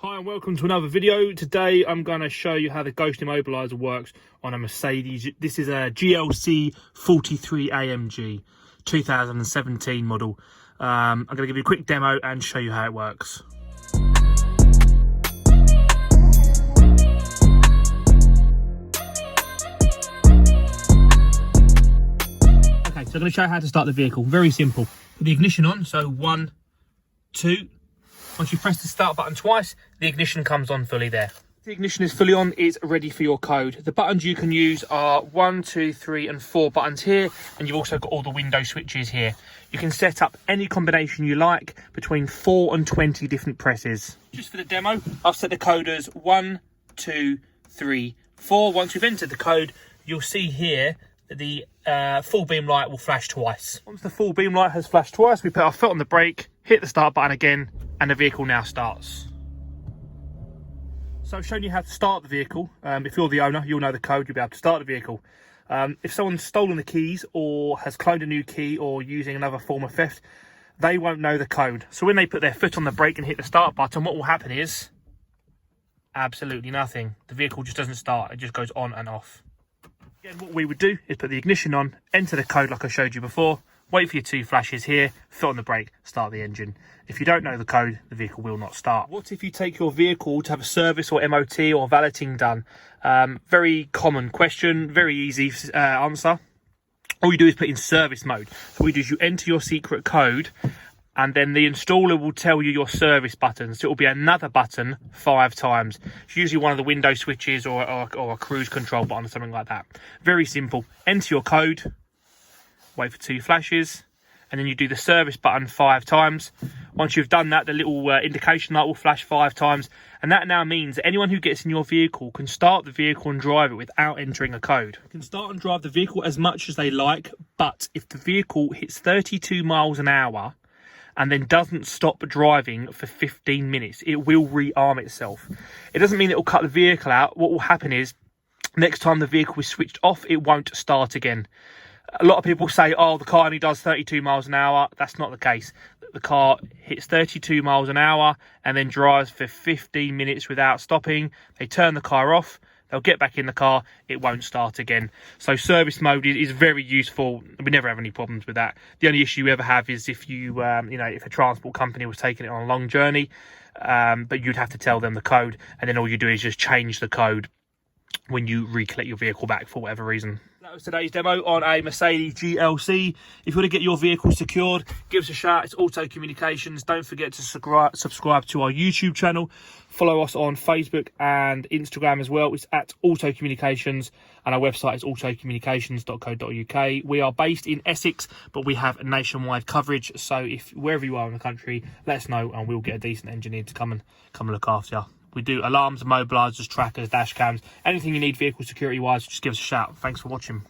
Hi and welcome to another video. Today I'm going to show you how the Ghost immobiliser works on a Mercedes. This is a GLC 43 AMG 2017 model. I'm going to give you a quick demo and show you how it works. Okay, so I'm going to show you how to start the vehicle. Very simple. Put the ignition on, so 1, 2. Once you press the start button twice, the ignition comes on fully there. The ignition is fully on, it's ready for your code. The buttons you can use are 1, 2, 3 and 4 buttons here, and you've also got all the window switches here. You can set up any combination you like between 4 and 20 different presses. Just for the demo, I've set the code as 1, 2, 3, 4. Once you've entered the code, you'll see here that the full beam light will flash twice. Once the full beam light has flashed twice, we put our foot on the brake, hit the start button again, and the vehicle now starts. So I've shown you how to start the vehicle. If you're the owner, you'll know the code, you'll be able to start the vehicle. If someone's stolen the keys or has cloned a new key or using another form of theft, they won't know the code. So when they put their foot on the brake and hit the start button, what will happen is absolutely nothing. The vehicle just doesn't start, it just goes on and off. Again, what we would do is put the ignition on, enter the code like I showed you before, wait for your 2 flashes here, foot on the brake, start the engine. If you don't know the code, the vehicle will not start. What if you take your vehicle to have a service or MOT or valeting done? Very common question, very easy answer. All you do is put in service mode. So what you do is you enter your secret code, and then the installer will tell you your service buttons. So it will be another button 5 times. It's usually one of the window switches or a cruise control button or something like that. Very simple. Enter your code, wait for 2 flashes, and then you do the service button 5 times. Once you've done that, the little indication light will flash 5 times, and that now means that anyone who gets in your vehicle can start the vehicle and drive it without entering a code. They can start and drive the vehicle as much as they like, but if the vehicle hits 32 miles an hour and then doesn't stop driving for 15 minutes, it will rearm itself. It doesn't mean it will cut the vehicle out. What will happen is, next time the vehicle is switched off, it won't start again. A lot of people say, oh, the car only does 32 miles an hour. That's not the case. The car hits 32 miles an hour and then drives for 15 minutes without stopping. They turn the car off. They'll get back in the car. It won't start again. So service mode is very useful. We never have any problems with that. The only issue you ever have is if you, if a transport company was taking it on a long journey, but you'd have to tell them the code, and then all you do is just change the code when you recollect your vehicle back for whatever reason. That was today's demo on a Mercedes GLC. If you want to get your vehicle secured, give us a shout. It's Auto Communications. Don't forget to subscribe to our YouTube channel. Follow us on Facebook and Instagram as well. It's at Auto Communications, and our website is autocommunications.co.uk. We are based in Essex, but we have nationwide coverage. So if wherever you are in the country, let us know and we'll get a decent engineer to come and look after you. We do alarms, immobilisers, trackers, dash cams, anything you need vehicle security wise, just give us a shout. Thanks for watching.